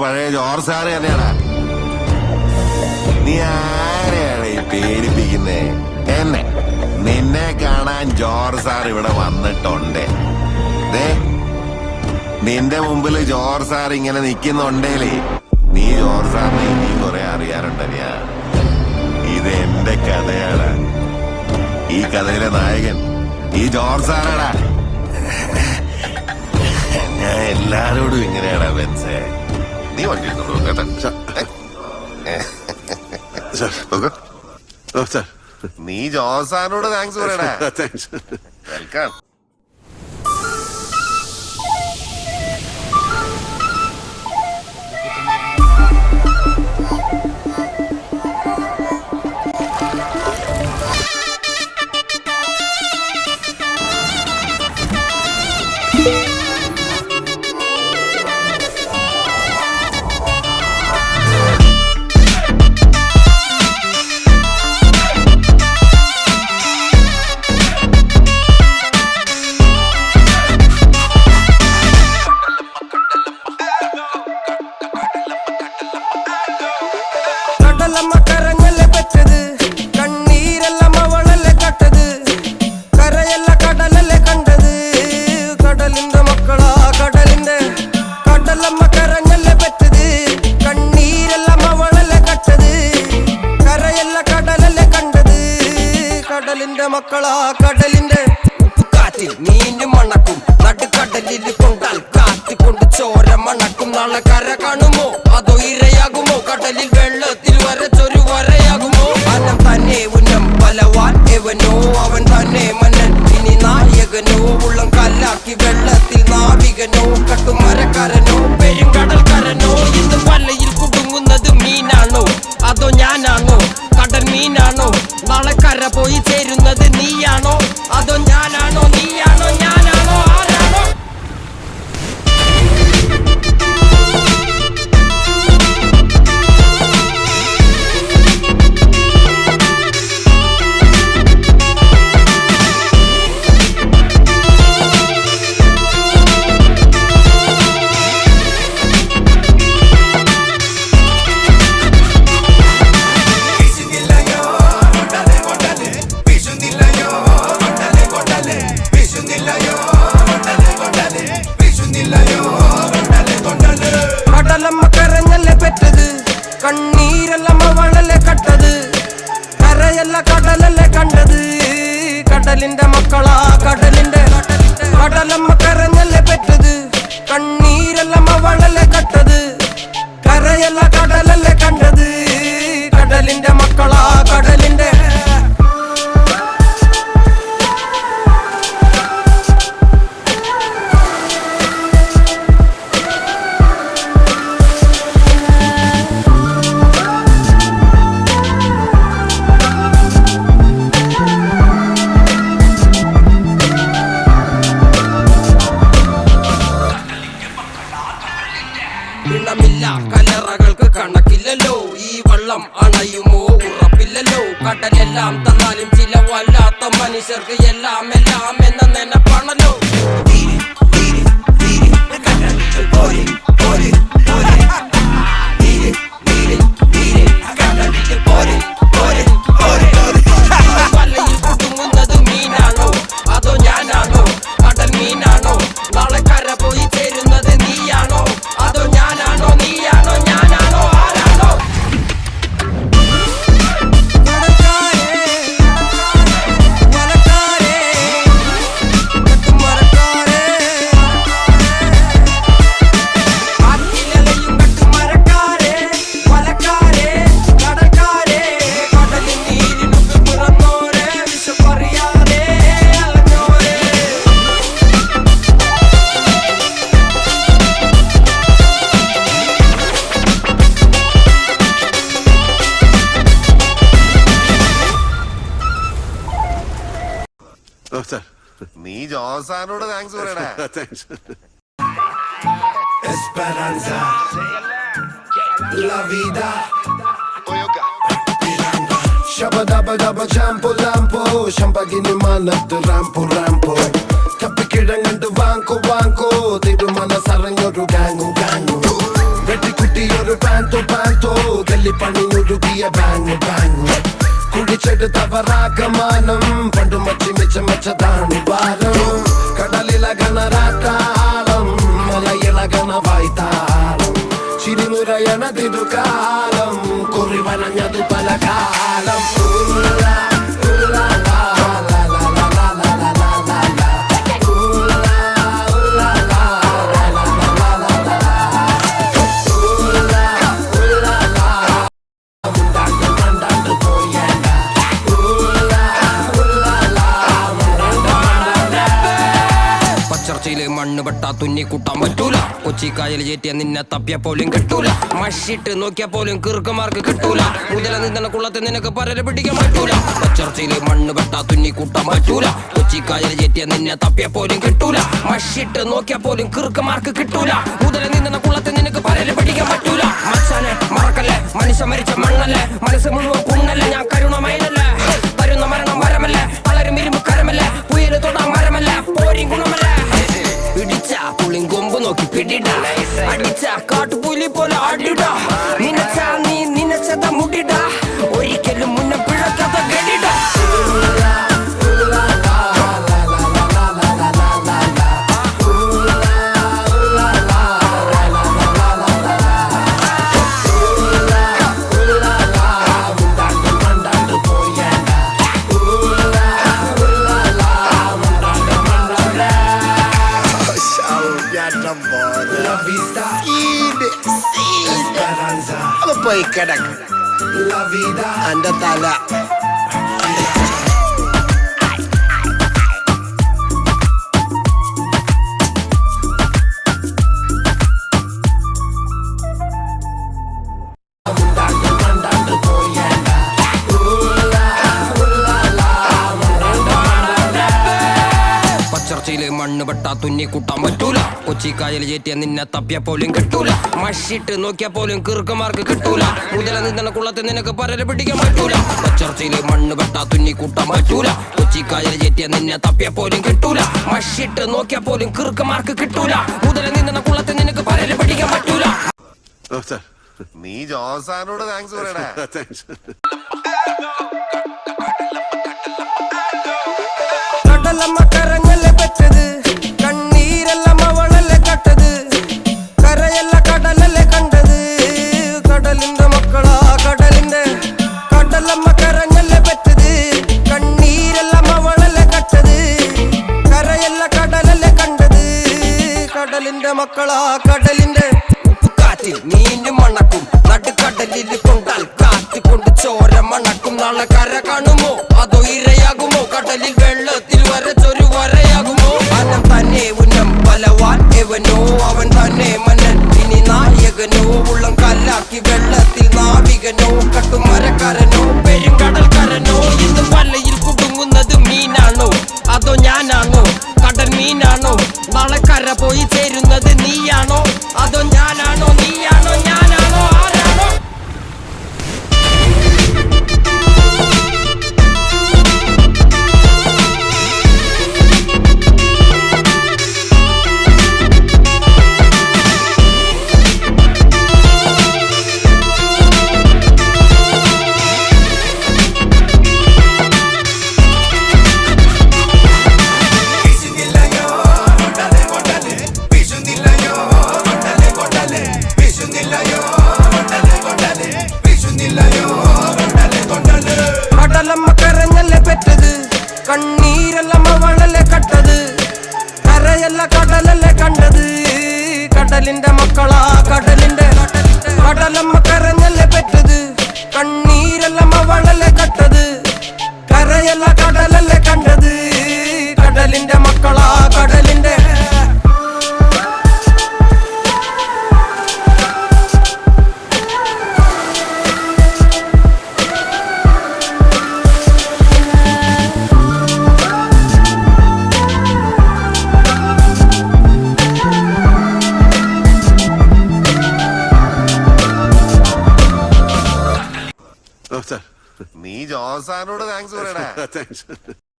പഴയ George sir തന്നെയാടാ. നീ ആരെയാണ് ഈ പേടിപ്പിക്കുന്നേ? എന്നെ നിന്നെ കാണാൻ ജോർജ് സാർ ഇവിടെ വന്നിട്ടുണ്ട്. നിന്റെ മുമ്പിൽ ജോർജ് സാർ ഇങ്ങനെ നിക്കുന്നുണ്ടേലേ നീ ജോർജ് സാറിനെ ഇനി കുറെ അറിയാറുണ്ടനിയാ. ഇത് എന്റെ കഥയാണ്. ഈ കഥയിലെ നായകൻ ഈ ജോർജ് സാറാടാ. ഞാൻ എല്ലാരോടും ഇങ്ങനെയാടാ ബെൻസേ. നീ വണ്ടി നീ ജോർജ് സാറിനോട് താങ്ക്സ് പറയടാ. വെൽക്കം. മക്കളാ കടലിന്റെ ഉപ്പുകാറ്റിൽ മീനും മണക്കും. നടുക്കടലിൽ കൊണ്ടാൽ കാറ്റ് കൊണ്ട് ചോര മണക്കും. നാളെ കര കാണുമോ അതോ ഇരയാകുമോ? കടലിൽ വെള്ളത്തിൽ വരച്ചൊരു വരയാകുമോ? അനം തന്നെ ഉന്നം ബലവാൻ എവനോ അവൻ തന്നെ മന്നൻ. ഇനി നായകനോ ഉള്ളം കല്ലാക്കി വെള്ളത്തിൽ നാവികനോ കട്ടുമരക്കാരനോ പെരുങ്കടൽക്കാരനോ? ഇന്ന് വലയിൽ കുടുങ്ങുന്നത് മീനാണോ അതോ ഞാനാണോ? കടൽ മീനാണോ? നാളെ കര പോയി ചേരുന്നത് നീയാണോ അതോ ഞാനാണോ? നീയാണോ ഞാനാണോ ആരാണോ? കടലമ്മ കരഞ്ഞല്ലേ പെറ്റത്, കണ്ണീരെല്ലാം അവളല്ലേ കട്ടത്. കരയല്ല കടലല്ലേ കണ്ടത്, കടലിന്റെ മക്കളാ കടലിന്റെ. കടലമ്മ കരഞ്ഞല്ലേ പെറ്റത്, കണ്ണീരെല്ലാം അവളല്ലേ കട്ടത്. കരയല്ല കടലല്ലേ കണ്ടത്, കടലിന്റെ മക്കളാ കടലിന്റെ. ില്ല കലറകൾക്ക് കണക്കില്ലല്ലോ, ഈ വള്ളം അണയുമോ ഉറപ്പില്ലല്ലോ. കടലെല്ലാം തന്നാലും ചില വല്ലാത്ത മനുഷ്യർക്ക് എല്ലാം എല്ലാം എന്ന നെനപ്പാണല്ലോ. വലയിൽ കുടുങ്ങുന്നത് മീനാണോ അതോ ഞാനാണോ? കടൽ മീനാണോ? നാളെ കര പോയി ചേരുന്നത് നീയാണോ അതോ ഞാനാണോ? നീയാണോ ഞാനാണോ ആരാണോ? നീ ജോർജ് സാറിനോട് താങ്ക്സ് പറയടാ. Esperanza, la vida. Shabba dabba dabba champo lampo, shampagini manat rampo rampo. Kappikidangand vanko vanko, Thirumana സറഞ്ഞൊരു ഗാങ്ങു ഗാങ്ങു. വെട്ടിക്കുട്ടി പുതിയൊരു പാൻതോ തല്ലിപ്പണി ഒഴുകിയ ബാങ് ബാങ് കുടിച്ചെടുത്തവരാഗമാനം പണ്ടു മച്ചതാണ് ഭാരം കടലിലകണരാട്ടാളം മലയിളകണ വായ്ത്താളം ചിരിനുരയണതിരു കാലം കുറിവനഞ്ഞതു പല കാലം ചർച്ചയില് മണ്ണ് വെട്ടാ തുന്നി കൂട്ടാൻ പറ്റൂല കൊച്ചിക്കായൽ ചേറ്റിയ നിന്നെ തപ്പിയ പോലും കിട്ടൂല മഷിട്ട് നോക്കിയ പോലും കീർക്കമാർക്ക് കിട്ടൂല മുതല നിന്ന കുളത്തെ നിനക്ക് പരല് പിടിക്കാൻ പറ്റൂല ചർച്ചയില് മണ്ണ് വെട്ടാ തുന്നി കൂട്ടാൻ പറ്റൂല കൊച്ചിക്കായൽ ചേറ്റിയ നിന്നെ തപ്പിയ പോലും കിട്ടൂല മഷിട്ട് നോക്കിയ പോലും കീർക്കമാർക്ക് കിട്ടൂല മുതല നിന്ന കുളത്തെ നിനക്ക് പരല് പിടിക്കാൻ പറ്റൂല മച്ചാനെ മറക്കല്ലേ മനുഷ്യ മരിച്ച മണ്ണല്ലേ മനസ്സ് മുഴുവൻ പുണ്ണല്ലേ ഞാൻ കരുണമയനല്ലേ തരുന്ന മരണം വരമല്ലേ വളരും ഇരുമ്പ് കരമല്ലേ പുയല് തൊടാൻ മരമല്ലേ പോരും ഗുണമല്ലേ പിടിച്ച പുളിങ്കൊമ്പ് നോക്കി പിടിട അടിച്ച കാട്ടുപുലി പോലെ ആടിട നിനച്ച നീ നിനച്ചത മുടിട ഒരിക്കലും മുന്നേ പിഴക്കാത്ത ഗടിട പോയി കിടക്ക് എന്റെ തല ചർച്ചയില് മണ്ണ് വെട്ടാ തുന്നി കൂട്ടാൻ പറ്റൂല കൊച്ചിക്കായൽ ചേറ്റിയ നിന്നെ തപ്പിയ പോലും കിട്ടൂല മഷിട്ട് നോക്കിയ പോലും കീർക്കമാർക്ക് കിട്ടൂല മുതല നിന്ന കുളത്തെ നിനക്ക് പരല് പിടിക്കാൻ പറ്റൂല ചർച്ചയില് മണ്ണ് വെട്ടാ തുന്നി കൂട്ടാൻ പറ്റൂല കൊച്ചിക്കായൽ ചേറ്റിയ നിന്നെ തപ്പിയ പോലും കിട്ടൂല മഷിട്ട് നോക്കിയ പോലും കീർക്കമാർക്ക് കിട്ടൂല മുതല നിന്ന കുളത്തെ നിനക്ക് പരല് പിടിക്കാൻ പറ്റൂല നീ ജോസാനോട് താങ്ക്സ് പറയടാ. കടലമ്മ കരഞ്ഞല്ലേ പറ്റത് കണ്ണീരെല്ലാം അവളല്ലേ കട്ടത് കരയല്ല കടലല്ലേ കണ്ടത് കടലിന്റെ മക്കളാ കടലിന്റെ കടലമ്മ കരഞ്ഞല്ലേ പറ്റത് കണ്ണീരെല്ലാം അവളല്ലേ കട്ടത് കരയല്ല കടലല്ലേ കണ്ടത് കടലിന്റെ മക്കളാ കടലിന്റെ ഉപ്പുകാറ്റിൽ മീനും മണക്കും നടുക്കടലിൽ കൊണ്ടാൽ കാറ്റ് കൊണ്ട് ചോര മണക്കും നാളെ കര കാണുമോ അതോ ഇരയാകുമോ കടലിൽ വെള്ളത്തിൽ വരച്ചൊരു വരയാകുമോ അനം തന്നെ ഉന്നം ബലവാൻ എവനോ അവൻ തന്നെ മനൻ ഇനി നായകനോ ഉള്ളം കല്ലാക്കി വെള്ളത്തിൽ നാവികനോ കട്ടുമരക്കാരനോ പെരുങ്കടൽക്കാരനോ ഇന്ന് വലയിൽ കുടുങ്ങുന്നത് മീനാണോ അതോ ഞാനാണോ കടൽ മീനാണോ നാളെ കര പോയി ചേരുന്നത് നീയാണോ അതോ ഞാനാണോ നീയാണോ ഞാനാണോ ആരാണോ കടലമ്മ കരഞ്ഞല്ലേ പെറ്റത് കണ്ണീരെല്ലാം അവളല്ലേ കട്ടത് കരയല്ല കടലല്ലേ കണ്ടത് കടലിന്റെ മക്കളാ കടലിന്റെ കടലമ്മ കരഞ്ഞല്ലേ പെറ്റത് കണ്ണീരെല്ലാം അവളല്ലേ കട്ടത് കരയല്ല കടലല്ലേ കണ്ടത് കടലിന്റെ മക്കളാ കടലിന്റെ നീ ജോസാനോട് താങ്ക്സ് പറയടാ.